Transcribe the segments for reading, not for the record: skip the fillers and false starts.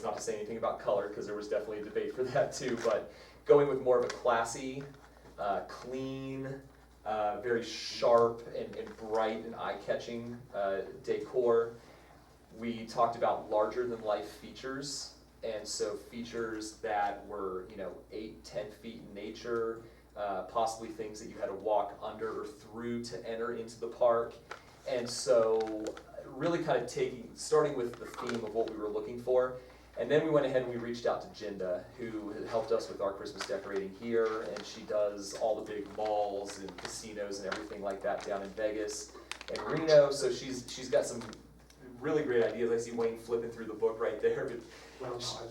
not to say anything about color, because there was definitely a debate for that too, but going with more of a classy, clean, very sharp and bright and eye-catching decor. We talked about larger than life features, and so features that were 8-10 feet in nature, possibly things that you had to walk under or through to enter into the park. And so really kind of starting with the theme of what we were looking for, and then we went ahead and we reached out to Jinda, who helped us with our Christmas decorating here, and she does all the big malls and casinos and everything like that down in Vegas and Reno, so she's got some really great ideas. I see Wayne flipping through the book right there, but Well, no,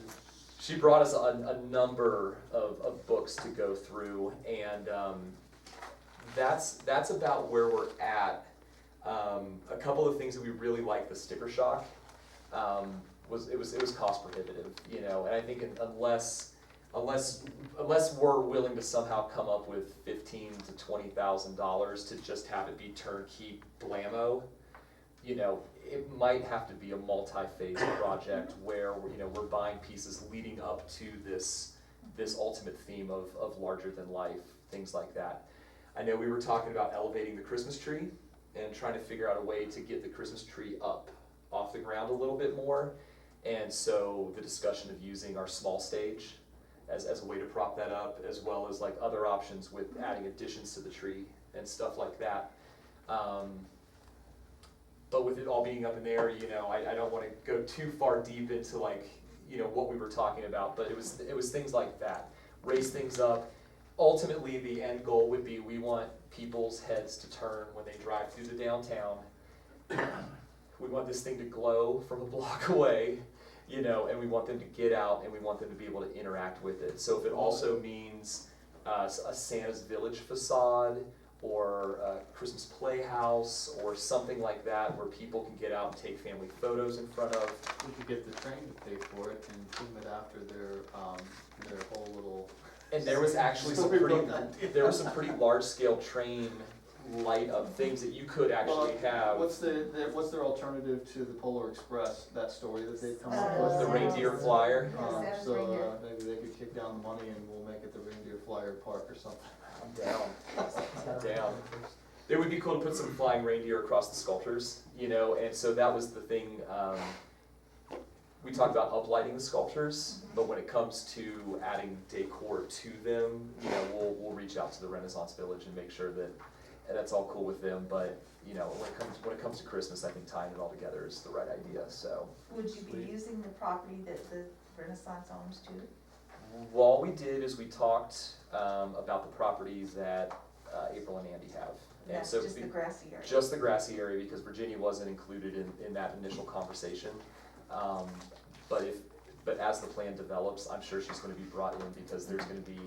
she brought us a number of books to go through, and that's about where we're at. A couple of things that we really like, the sticker shock, it was cost prohibitive, and I think unless we're willing to somehow come up with $15,000 to $20,000 to just have it be turnkey blammo, it might have to be a multi-phase project where we're buying pieces leading up to this ultimate theme of larger than life, things like that. I know we were talking about elevating the Christmas tree and trying to figure out a way to get the Christmas tree up off the ground a little bit more. And so the discussion of using our small stage as a way to prop that up, as well as like other options with adding additions to the tree and stuff like that. But with it all being up in the air, I don't want to go too far deep into what we were talking about, but it was things like that. Raise things up. Ultimately, the end goal would be we want people's heads to turn when they drive through the downtown. We want this thing to glow from a block away, and we want them to get out and we want them to be able to interact with it. So if it also means a Santa's Village facade, or a Christmas playhouse, or something like that, where people can get out and take family photos in front of. We could get the train to pay for it and theme it after their whole little. And there was actually some pretty large scale train light up things that you could actually have. What's their alternative to the Polar Express? That story that they've come up with. The reindeer flyer. So maybe they could kick down the money and we'll make it the reindeer flyer park or something. I'm down. It would be cool to put some flying reindeer across the sculptures, and so that was the thing. We talked about uplighting the sculptures, but when it comes to adding decor to them, we'll reach out to the Renaissance Village and make sure that that's all cool with them. But when it comes to Christmas, I think tying it all together is the right idea. So. Would you be using the property that the Renaissance owns too? Well, all we did is we talked about the property that April and Andy have. And That's so just the grassy area? Just the grassy area, because Virginia wasn't included in that initial conversation. But as the plan develops, I'm sure she's going to be brought in, because there's going to be.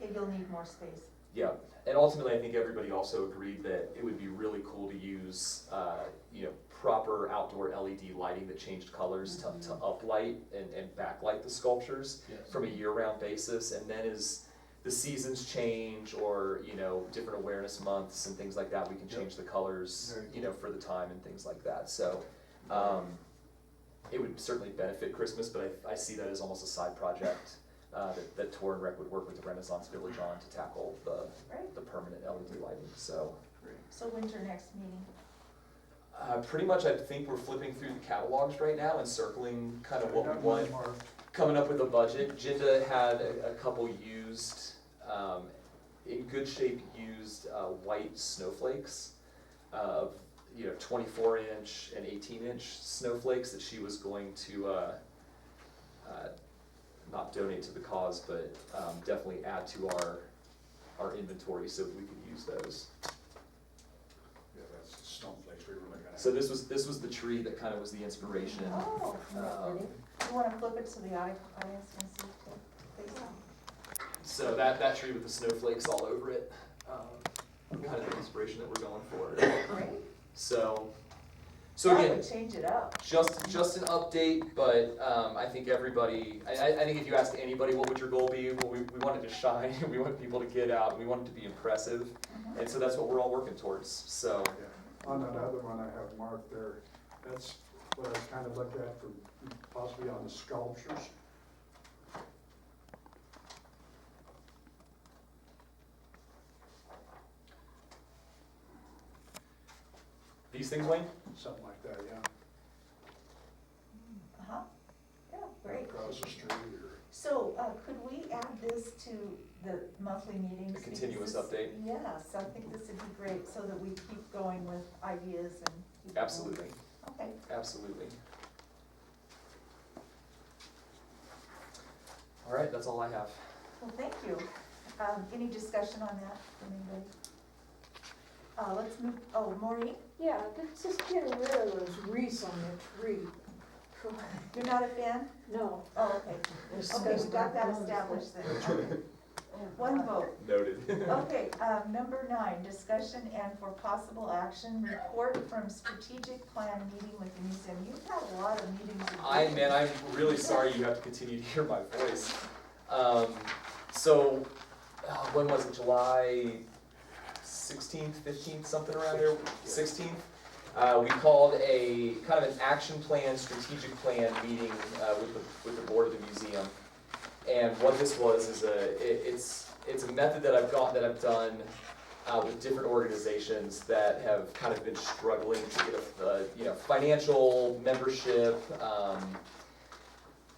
Yeah, you'll need more space. Yeah, and ultimately I think everybody also agreed that it would be really cool to use proper outdoor LED lighting that changed colors to uplight and backlight the sculptures from a year-round basis. And then as the seasons change, or different awareness months and things like that, we can change the colors for the time and things like that. So it would certainly benefit Christmas, but I see that as almost a side project that Tor and Rec would work with the Renaissance Village on to tackle the permanent LED lighting. So winter next meeting? Pretty much I think we're flipping through the catalogs right now and circling kind of what we want, coming up with a budget. Jinda had a couple used, in good shape used white snowflakes of 24-inch and 18-inch snowflakes that she was going to not donate to the cause, but definitely add to our inventory so that we could use those. yeah, that's the snowflakes we were looking at. So this was the tree that kind of was the inspiration. Oh, pretty. You want to flip it so the audience can see the face? So that tree with the snowflakes all over it, kind of the inspiration that we're going for. Great. So That again, would change it up. just an update, but I think everybody, I think if you ask anybody what would your goal be, well, we want it to shine, we want people to get out, we want it to be impressive, and so that's what we're all working towards. So Yeah. On that other one I have marked there, that's what I was kind of looked at for possibly on the sculptures. These things, Wayne? Something like that, yeah. Uh-huh, yeah, great. Across the street or. So, could we add this to the monthly meetings? A continuous Because this- update? Yes, I think this would be great, so that we keep going with ideas and. keep going. Absolutely, Okay, absolutely. All right, that's all I have. well, thank you. Any discussion on that from anybody? Let's move, oh, Maureen, Yeah, that's just getting rid of those wreaths on the tree. you're not a fan? No. Oh, okay. Okay, we got that established then. Okay. One vote. Noted. Okay, number 9, discussion and for possible action, report from strategic plan meeting with the museum. You've had a lot of meetings. with Man, I'm really sorry you have to continue to hear my voice. So, when was it, July 16th, 15th, something around there, 16th? We called a kind of an action plan, strategic plan meeting with the board of the museum. And what this was is it's a method that I've done with different organizations that have kind of been struggling to get a financial membership,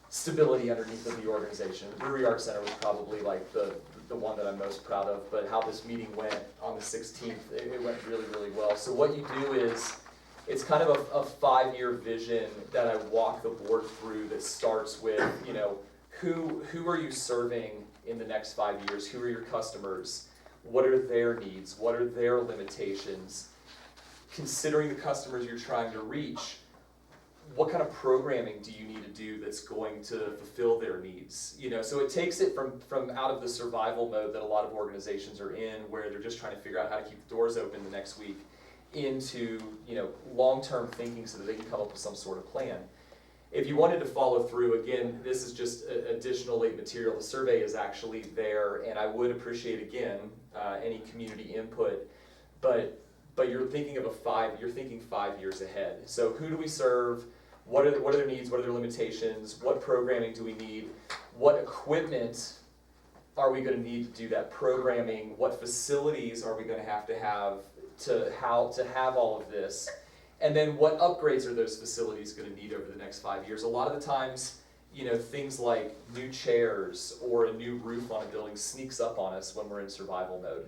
stability underneath of the organization. The Brewery Arts Center was probably like the one that I'm most proud of, but how this meeting went on the 16th, it went really, really well. So what you do is, it's kind of a 5-year vision that I walk the board through that starts with, who are you serving in the next 5 years? Who are your customers? What are their needs? What are their limitations? Considering the customers you're trying to reach, what kind of programming do you need to do that's going to fulfill their needs? So it takes it from out of the survival mode that a lot of organizations are in, where they're just trying to figure out how to keep the doors open the next week, into long-term thinking so that they can come up with some sort of plan. If you wanted to follow through, again, this is just additional late material. The survey is actually there, and I would appreciate, again, any community input. But you're thinking of you're thinking 5 years ahead. So who do we serve? What are their needs? What are their limitations? What programming do we need? What equipment are we going to need to do that programming? What facilities are we going to have to have all of this? And then what upgrades are those facilities going to need over the next 5 years? A lot of the times, things like new chairs or a new roof on a building sneaks up on us when we're in survival mode.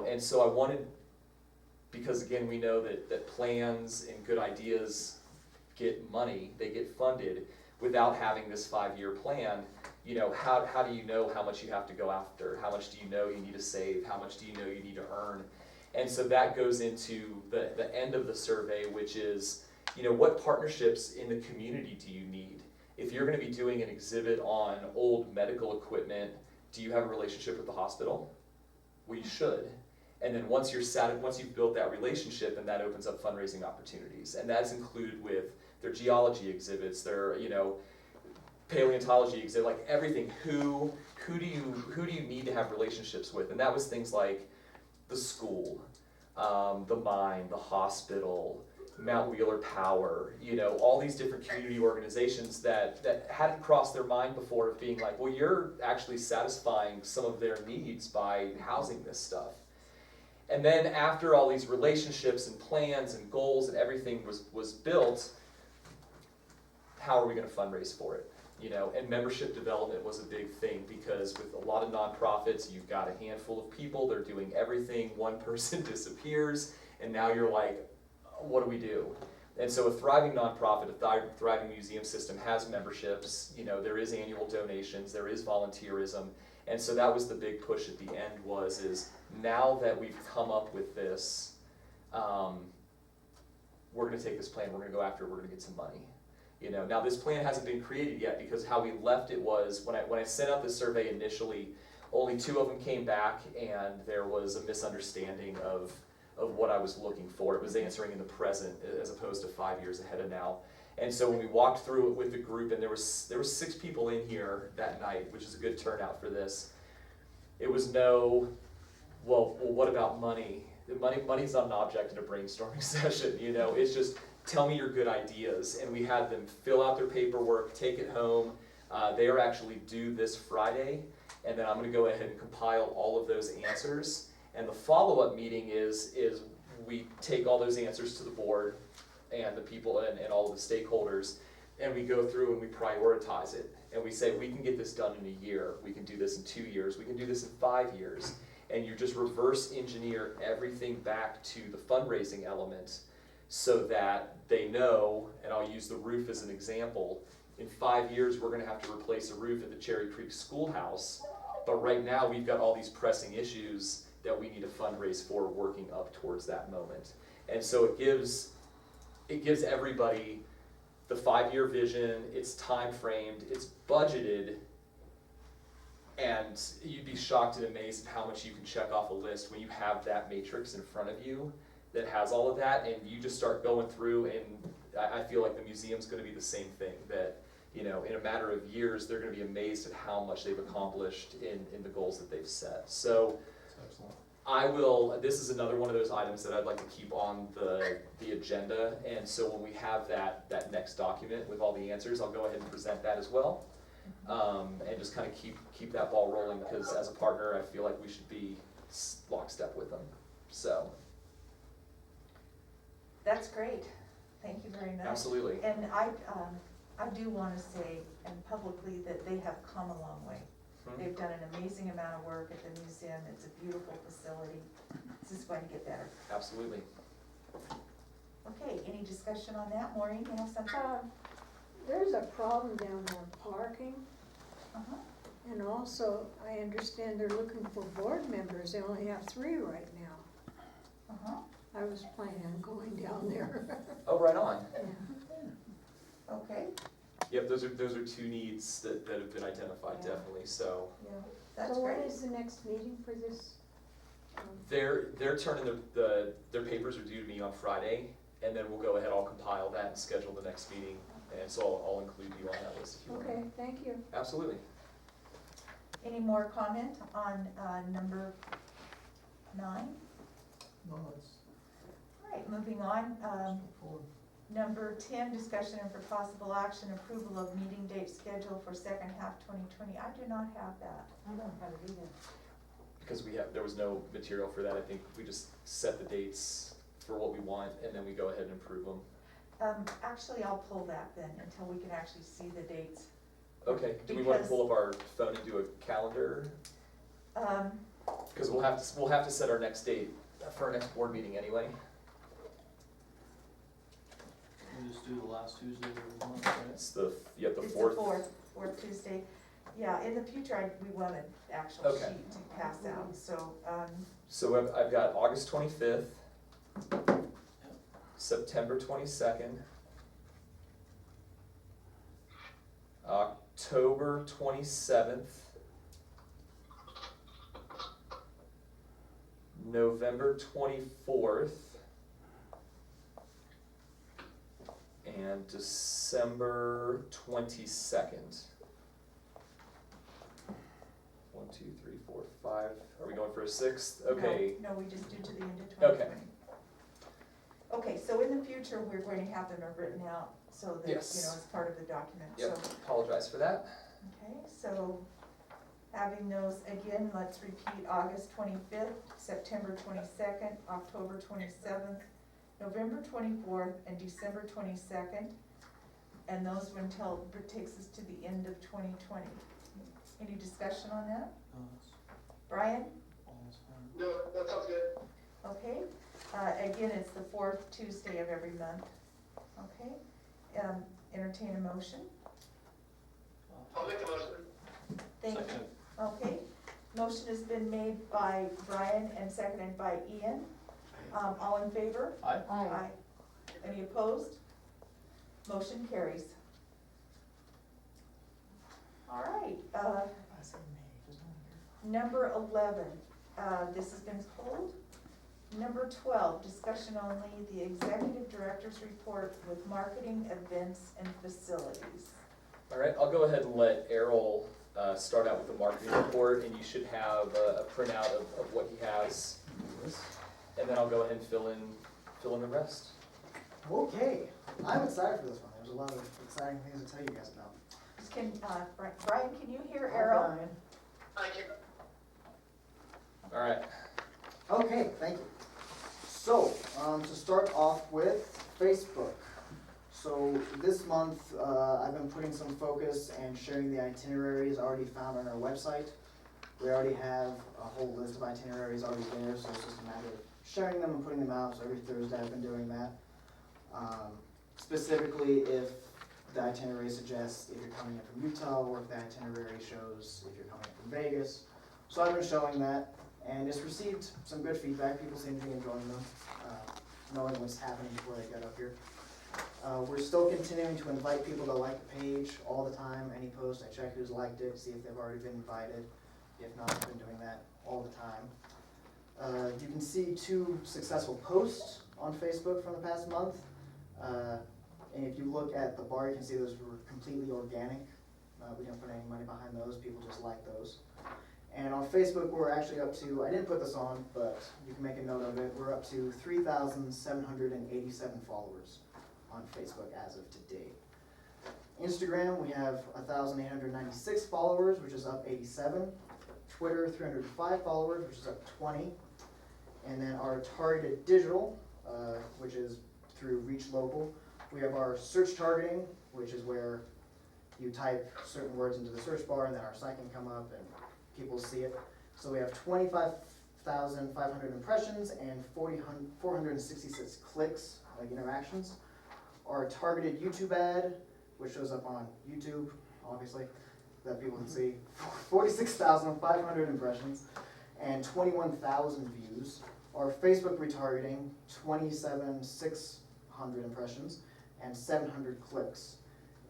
And so I wanted, because again, we know that plans and good ideas get money, they get funded. Without having this 5-year plan, how do you know how much you have to go after? How much do you know you need to save? How much do you know you need to earn? And so that goes into the end of the survey, which is, what partnerships in the community do you need? If you're going to be doing an exhibit on old medical equipment, do you have a relationship with the hospital? Well, you should. And then once you've built that relationship, and that opens up fundraising opportunities. And that's included with their geology exhibits, their, paleontology exhibit, like everything. Who do you need to have relationships with? And that was things like the school, the mine, the hospital, Mount Wheeler Power, all these different community organizations that hadn't crossed their mind before, of being like, well, you're actually satisfying some of their needs by housing this stuff. And then after all these relationships and plans and goals and everything was built, how are we going to fundraise for it? And membership development was a big thing, because with a lot of nonprofits, you've got a handful of people, they're doing everything, one person disappears, and now you're like, what do we do? And so a thriving nonprofit, a thriving museum system has memberships, there is annual donations, there is volunteerism, and so that was the big push at the end, is now that we've come up with this, we're gonna take this plan, we're gonna go after it, we're gonna get some money. Now this plan hasn't been created yet, because how we left it was, when I sent out the survey initially, only 2 of them came back, and there was a misunderstanding of what I was looking for. It was answering in the present as opposed to 5 years ahead of now. And so when we walked through it with the group, and there was 6 people in here that night, which is a good turnout for this. It was well, what about money? Money's not an object in a brainstorming session, It's just, tell me your good ideas. And we had them fill out their paperwork, take it home. They are actually due this Friday, and then I'm gonna go ahead and compile all of those answers. And the follow-up meeting is we take all those answers to the board and the people and all of the stakeholders, and we go through and we prioritize it. And we say, we can get this done in a year, we can do this in 2 years, we can do this in 5 years. And you just reverse engineer everything back to the fundraising element so that they know, and I'll use the roof as an example, in 5 years, we're gonna have to replace a roof at the Cherry Creek Schoolhouse. But right now, we've got all these pressing issues that we need to fundraise for, working up towards that moment. And so it gives everybody the 5-year vision, it's time framed, it's budgeted, and you'd be shocked and amazed at how much you can check off a list when you have that matrix in front of you that has all of that, and you just start going through, and I feel like the museum's gonna be the same thing, that, you know, in a matter of years, they're gonna be amazed at how much they've accomplished in the goals that they've set. So this is another one of those items that I'd like to keep on the agenda, and so when we have that next document with all the answers, I'll go ahead and present that as well. And just kind of keep that ball rolling, because as a partner, I feel like we should be lockstep with them, so. That's great, thank you very much. Absolutely. And I do wanna say, and publicly, that they have come a long way. They've done an amazing amount of work at the museum, it's a beautiful facility, it's just going to get better. Absolutely. Okay, any discussion on that? Maureen, you have something? There's a problem down there, parking, Uh-huh. and also, I understand they're looking for board members, they only have 3 right now. Uh-huh, I was planning on going down there. Oh, right on. okay, Yep, those are 2 needs that have been identified, Yeah. definitely, so. yeah, that's So when great. is the next meeting for this? They're turning their papers are due to me on Friday, and then we'll go ahead, I'll compile that and schedule the next meeting, and so I'll include you on that list if you want. Okay, thank you. Absolutely. Any more comment on, number 9? No, it's All right, moving on, forward. number 10, discussion and for possible action, approval of meeting date schedule for second half 2020. I do not have that. I don't have it either. Because there was no material for that, I think we just set the dates for what we want, and then we go ahead and approve them. Actually, I'll pull that then until we can actually see the dates. Okay, do we want to Because- pull up our phone and do a calendar? Because we'll have to set our next date for our next board meeting anyway. We just do the last Tuesday of the month, right? It's the It's the fourth. fourth Tuesday. Yeah, in the future, we want an actual Okay. sheet to pass out, so, So I've got August 25th, September 22nd, October 27th, November 24th, and December 22nd. 1, 2, 3, 4, 5. Are we going for a 6th? Okay. no, we just do to the end of 2020. Okay. Okay, so in the future, we're going to have them written out so that, Yes. as part of the document, Yep, so. apologize for that. Okay, so having those, again, let's repeat August 25th, September 22nd, October 27th, November 24th, and December 22nd. And those were until, it takes us to the end of 2020. Any discussion on that? No, it's Brian? almost fine. No, that sounds good. Okay, again, it's the 4th Tuesday of every month. Okay, entertain a motion. I'll make the motion. Thank you. Second. Okay, motion has been made by Brian and seconded by Ian. All in favor? Aye. Aye. Any opposed? Motion carries. All right, number 11, this has been pulled. Number 12, discussion only, the executive director's report with marketing, events, and facilities. All right, I'll go ahead and let Errol start out with the marketing report, and you should have a printout of what he has. And then I'll go ahead and fill in the rest. Okay, I'm excited for this one. There's a lot of exciting things to tell you guys about. Can, Brian, can you hear Errol? Brian. I can, All right. Okay, thank you. So, to start off with Facebook. So this month, I've been putting some focus and sharing the itineraries already found on our website. We already have a whole list of itineraries already there, so it's just a matter of sharing them and putting them out. So every Thursday I've been doing that. Specifically, if the itinerary suggests if you're coming in from Utah, or if the itinerary shows if you're coming in from Vegas. So I've been showing that, and it's received some good feedback. People seem to be enjoying them, knowing what's happening before they get up here. We're still continuing to invite people to like the page all the time. Any post, I check who's liked it, see if they've already been invited. If not, I've been doing that all the time. You can see 2 successful posts on Facebook from the past month. And if you look at the bar, you can see those were completely organic. We didn't put any money behind those, people just like those. And on Facebook, we're actually up to, I didn't put this on, but you can make a note of it, we're up to 3,787 followers on Facebook as of today. Instagram, we have 1,896 followers, which is up 87. Twitter, 305 followers, which is up 20. And then our targeted digital, which is through Reach Local. We have our search targeting, which is where you type certain words into the search bar and then our site can come up and people see it. So we have 25,500 impressions and 466 clicks, like interactions. Our targeted YouTube ad, which shows up on YouTube, obviously, that people can see, 46,500 impressions and 21,000 views. Our Facebook retargeting, 27,600 impressions and 700 clicks.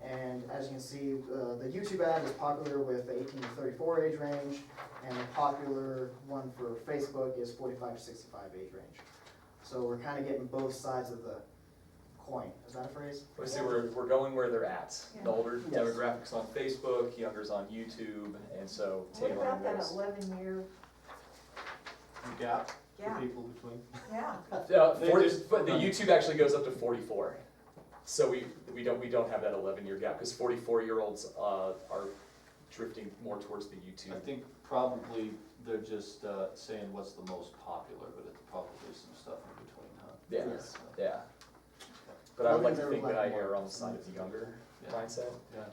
And as you can see, the YouTube ad is popular with the 18 to 34 age range, and the popular one for Facebook is 45 to 65 age range. So we're kind of getting both sides of the coin. Is that a phrase? Obviously, we're going where they're at. The Yeah. older Yes. demographics on Facebook, younger's on YouTube, and so What tailoring about that those. 11-year, Gap, yeah, the people between. yeah. They 40, just- but the YouTube actually goes up to 44. So we don't have that 11-year gap because 44-year-olds are drifting more towards the YouTube. I think probably they're just saying what's the most popular, but it's probably some stuff in between, huh? Yeah, Yes. yeah. But I would like to Looking think to that I reflect err more on the side of the younger Yeah. mindset. Yeah.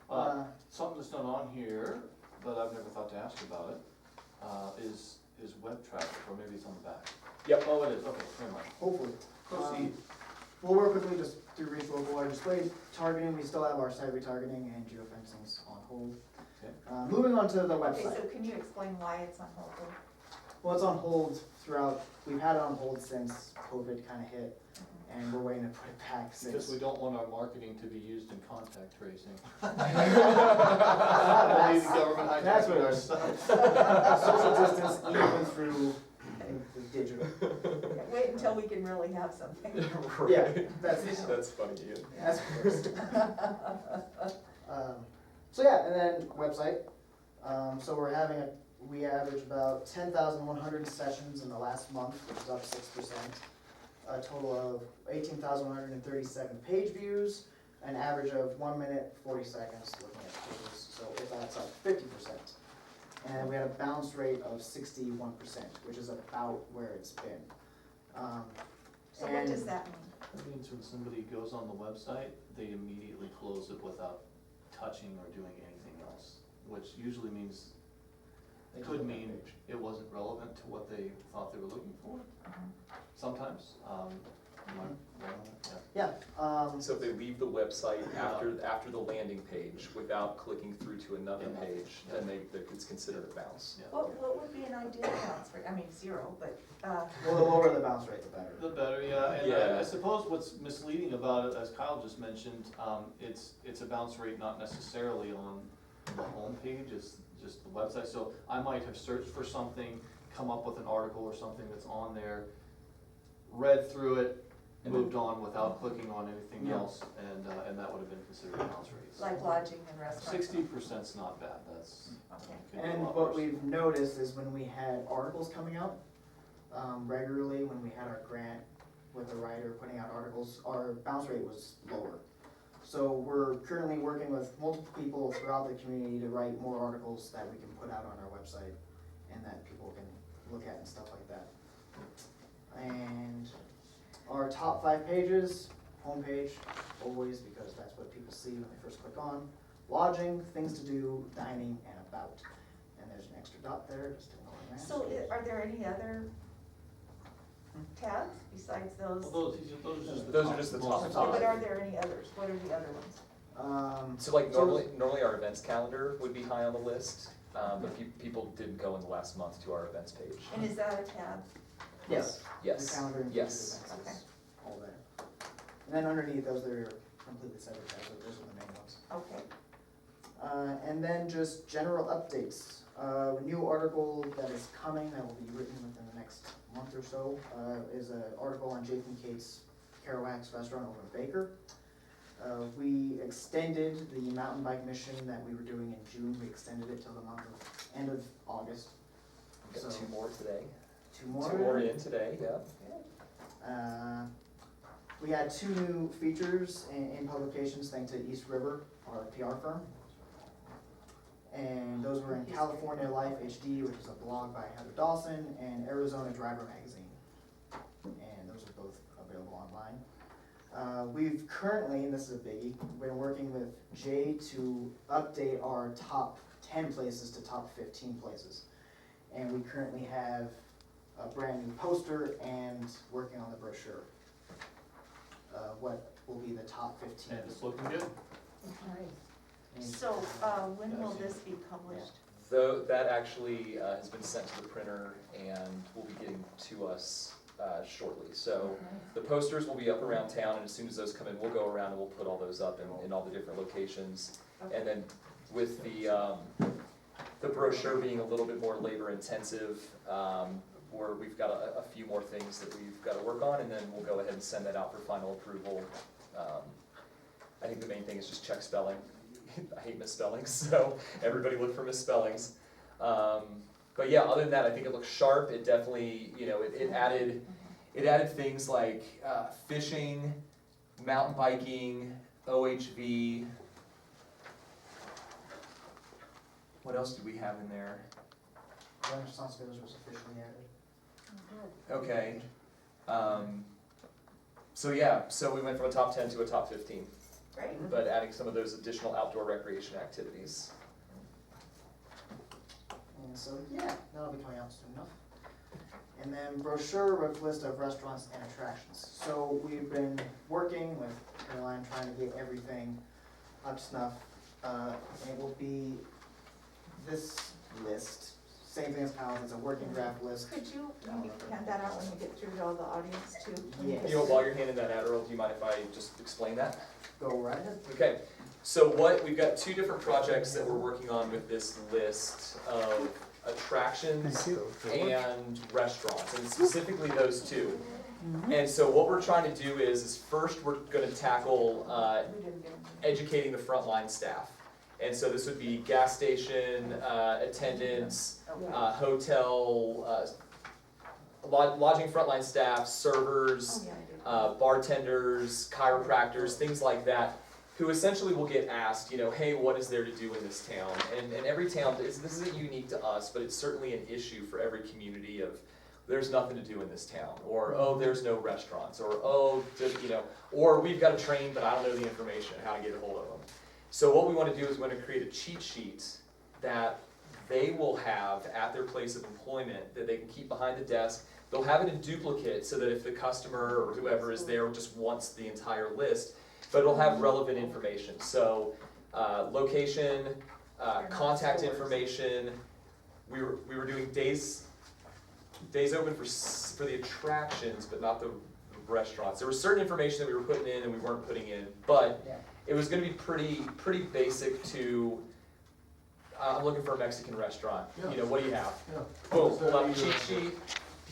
Uh, Something that's not on here, but I've never thought to ask about it, is web traffic, or maybe it's on the back. Yep. Oh, it is, okay, never mind. Hopefully. Proceed. We'll work with me just through Reach Local. Our display targeting, we still have our site retargeting and geofencing's on hold. Okay. Moving on to the Okay, website. so can you explain why it's on hold? Well, it's on hold throughout, we've had it on hold since COVID kind of hit, and we're waiting to put it back since. Because we don't want our marketing to be used in contact tracing. That's- Only the government that's what hijacking it our is. stuff. Social distance even through the digital. Wait until we can really have something. Yeah, Right. that's, That's funny, Ian. that's first. So yeah, and then website. So we average about 10,100 sessions in the last month, which is up 6%. A total of 18,137 page views, an average of 1 minute, 40 seconds looking at pages, so that's up 50%. And we had a bounce rate of 61%, which is about where it's been. So what does that mean? That means when somebody goes on the website, they immediately close it without touching or doing anything else, which usually means, could mean it wasn't relevant to what they thought they were looking for, sometimes. Am I wrong on that? Yeah, So if they leave the website after the landing page without clicking through to another Yeah. page, then it's considered a bounce. Yeah. What would be an ideal bounce rate? I mean, 0, but, well, the lower the bounce rate, the better. The better, yeah, and Yeah. I suppose what's misleading about it, as Kyle just mentioned, it's a bounce rate not necessarily on the home page, it's just the website. So I might have searched for something, come up with an article or something that's on there, read through it, And moved on without clicking on anything Yeah. else, and that would have been considered a bounce rate. like lodging and restaurants. 60%'s not bad, that's. Okay. could be a And lot what worse. we've noticed is when we had articles coming out regularly, when we had our grant with a writer putting out articles, our bounce rate was lower. So we're currently working with multiple people throughout the community to write more articles that we can put out on our website and that people can look at and stuff like that. And our top 5 pages, homepage, always, because that's what people see when they first click on. Lodging, things to do, dining, and about. And there's an extra dot there, just ignoring that. So are there any other tabs besides those? Well, those Those are just the top Okay, five. but are there any others? What are the other ones? So like normally our events calendar would be high on the list, but people didn't go in the last month to our events page. And is that a tab? Yes. Yes, The calendar and yes. future events Okay. is all there. And then underneath those, they're completely separate tabs, so those are the main ones. Okay, And then just general updates. A new article that is coming, that will be written within the next month or so, is an article on Jathan Cates Kerouac's restaurant over in Baker. We extended the mountain bike mission that we were doing in June, we extended it till the end of August. Got So, 2 more today. 2 more. 2 more in today, yeah. We had 2 new features in publications thanks to East River, our PR firm. And those were in California Life HD, which is a blog by Heather Dawson, and Arizona Driver Magazine. And those are both available online. We've currently, and this is a biggie, been working with Jay to update our top 10 places to top 15 places. And we currently have a brand new poster and working on the brochure. What will be the top 15. And it's looking good. And, so, when will this be published? Though that actually has been sent to the printer and will be getting to us shortly. So the posters will be up around town, and as soon as those come in, we'll go around and we'll put all those up in all the different locations. And then with the brochure being a little bit more labor intensive, where we've got a few more things that we've got to work on, and then we'll go ahead and send that out for final approval. I think the main thing is just check spelling. I hate misspellings, so everybody look for misspellings. But yeah, other than that, I think it looks sharp. It definitely, it added things like fishing, mountain biking, OHV. What else did we have in there? Renaissance Village was officially added. Okay. So we went from a top 10 to a top 15, Great. but adding some of those additional outdoor recreation activities. And so, yeah, that'll be coming out soon enough. And then brochure with list of restaurants and attractions. So we've been working with Caroline trying to get everything up to snuff. It will be this list, same thing as Kyle's, it's a working draft list. Could you maybe hand that out when you get through to all the audience too? Yes. While you're handing that out, Earl, do you mind if I just explain that? Go right ahead. Okay, so we've got 2 different projects that we're working on with this list of attractions and restaurants, and specifically those 2. And so what we're trying to do is first we're gonna tackle We didn't get them. educating the frontline staff. And so this would be gas station attendants, hotel, lodging frontline staff, servers, Oh, yeah, I did. bartenders, chiropractors, things like that, who essentially will get asked, hey, what is there to do in this town? And every town, this isn't unique to us, but it's certainly an issue for every community of, there's nothing to do in this town, or, oh, there's no restaurants, or, oh, or we've got a train, but I don't know the information, how to get a hold of them. So what we want to do is we want to create a cheat sheet that they will have at their place of employment that they can keep behind the desk. They'll have it in duplicate so that if the customer or whoever is there just wants the entire list, but it'll have relevant information. So location, contact information. We were doing days open for the attractions, but not the restaurants. There was certain information that we were putting in and we weren't putting in, but Yeah. it was going to be pretty basic to. I'm looking for a Mexican restaurant. Yeah. What do you have? Yeah. Boom, pull out the cheat sheet.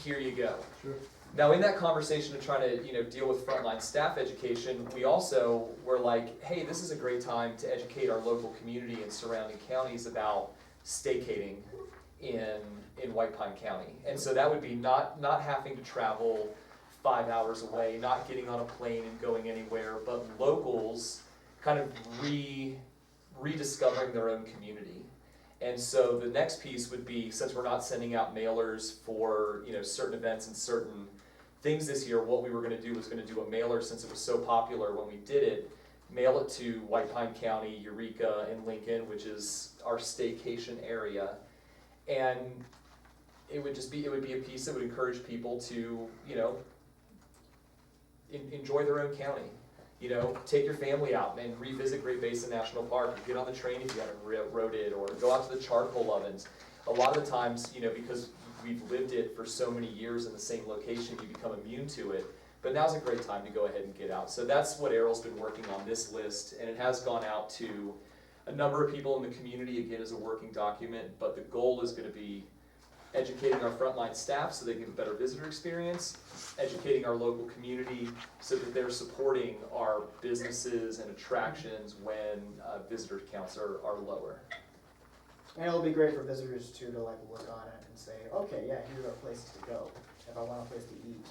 Here you go. Sure. Now, in that conversation of trying to deal with frontline staff education, we also were like, hey, this is a great time to educate our local community and surrounding counties about staycating in White Pine County. And so that would be not having to travel 5 hours away, not getting on a plane and going anywhere, but locals kind of rediscovering their own community. And so the next piece would be, since we're not sending out mailers for, you know, certain events and certain things this year, what we were gonna do was gonna do a mailer, since it was so popular when we did it, mail it to White Pine County, Eureka, and Lincoln, which is our staycation area. And it would be a piece that would encourage people to, you know, enjoy their own county. You know, take your family out and revisit Great Basin National Park, or get on the train if you haven't rode it, or go out to the charcoal ovens. A lot of the times, you know, because we've lived it for so many years in the same location, you become immune to it. But now's a great time to go ahead and get out. So that's what Errol's been working on, this list, and it has gone out to a number of people in the community, again, as a working document, but the goal is gonna be educating our frontline staff so they can have a better visitor experience, educating our local community so that they're supporting our businesses and attractions when visitor counts are lower. And it'll be great for visitors too, to like look on it and say, okay, yeah, here are places to go, if I want a place to eat,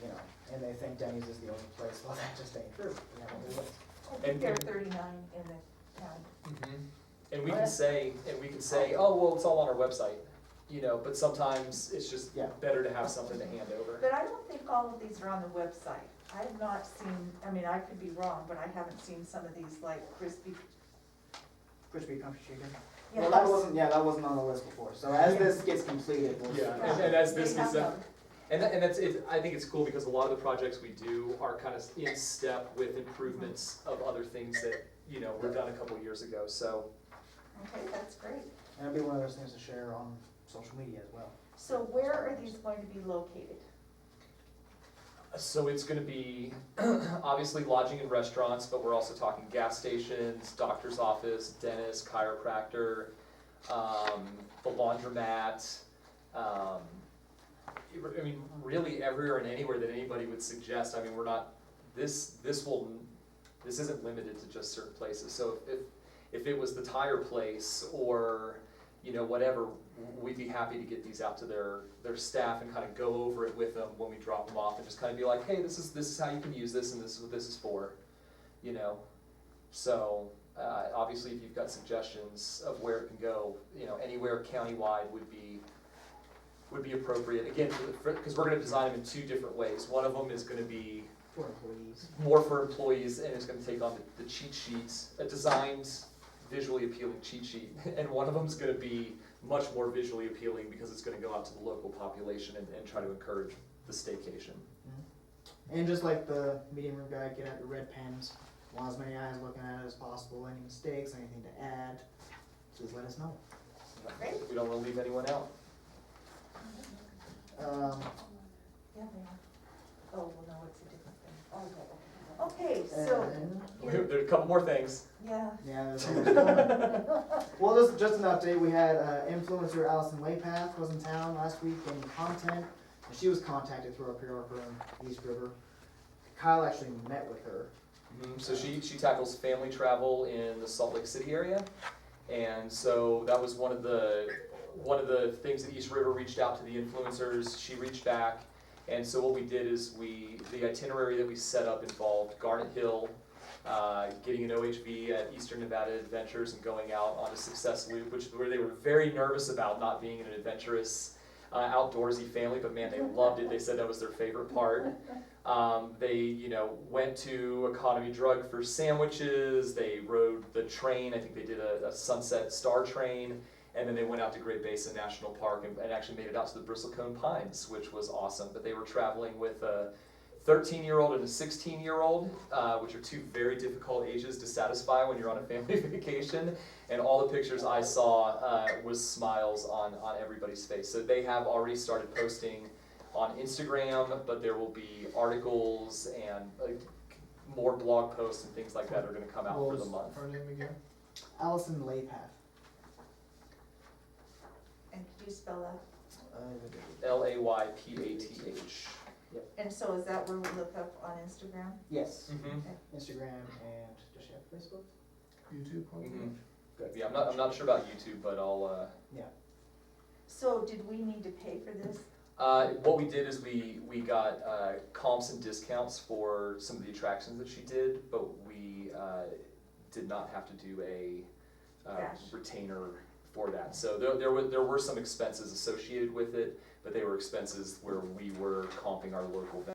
you know, and they think Denny's is the only place, well, that just ain't true, you know, there's I think there are 39 in the county. And we can say, oh, well, it's all on our website, you know, but sometimes it's just Yeah. better to have something to hand over. But I don't think all of these are on the website. I have not seen, I mean, I could be wrong, but I haven't seen some of these like crispy. crispy country chicken. Yeah, Well, that wasn't on the list before, so as this gets completed, we'll. Yeah, and as this They gets have done, them. and that's it, I think it's cool because a lot of the projects we do are kind of in step with improvements of other things that, you know, were done a couple years ago, so. Okay, that's great. And it'll be one of those things to share on social media as well. So where are these going to be located? So it's gonna be obviously lodging and restaurants, but we're also talking gas stations, doctor's office, dentist, chiropractor, the laundromat. I mean, really everywhere and anywhere that anybody would suggest. I mean, we're not, this isn't limited to just certain places. So if it was the tire place or, you know, whatever, we'd be happy to get these out to their staff and kind of go over it with them when we drop them off and just kind of be like, hey, this is how you can use this and this is what this is for, you know. So obviously if you've got suggestions of where it can go, you know, anywhere countywide would be appropriate. Again, because we're going to design them in two different ways. One of them is going to be For employees. more for employees, and it's going to take on the cheat sheets, a designed, visually appealing cheat sheet. And one of them is going to be much more visually appealing because it's going to go out to the local population and try to encourage the staycation. And just like the meeting room guide, get out your red pens, want as many eyes looking at it as possible, any mistakes, anything to add, please let us know. Great. We don't want to leave anyone out. Yeah, they are. Oh, well, no, it's a different thing. Okay, so, And- There are a couple more things. yeah, Yeah, there's always one. Well, just an update, we had influencer Allison Laypath was in town last week in content, and she was contacted through our PR firm, East River. Kyle actually met with her. So she tackles family travel in the Salt Lake City area. And so that was one of the things that East River reached out to the influencers. She reached back. And so what we did is the itinerary that we set up involved Garnet Hill, getting an OHV at Eastern Nevada Adventures and going out on a Success Loop, where they were very nervous about not being an adventurous, outdoorsy family, but man, they loved it. They said that was their favorite part. They, you know, went to Economy Drug for sandwiches. They rode the train. I think they did a Sunset Star train. And then they went out to Great Basin National Park and actually made it out to the Bristlecone Pines, which was awesome. But they were traveling with a 13-year-old and a 16-year-old, which are two very difficult ages to satisfy when you're on a family vacation. And all the pictures I saw was smiles on everybody's face. So they have already started posting on Instagram, but there will be articles and more blog posts and things like that are going to come out for the month. Her name again? Allison Laypath. and could you spell that? Laypath. And so is that where we look up on Instagram? Yes, Mm-hmm. Instagram, and does she have Facebook? YouTube, probably? Good. Yeah, I'm not sure about YouTube, but I'll. So did we need to pay for this? What we did is we got comps and discounts for some of the attractions that she did, but we did not have to do a Cash. retainer for that. So there were some expenses associated with it, but they were expenses where we were comping our local vendors.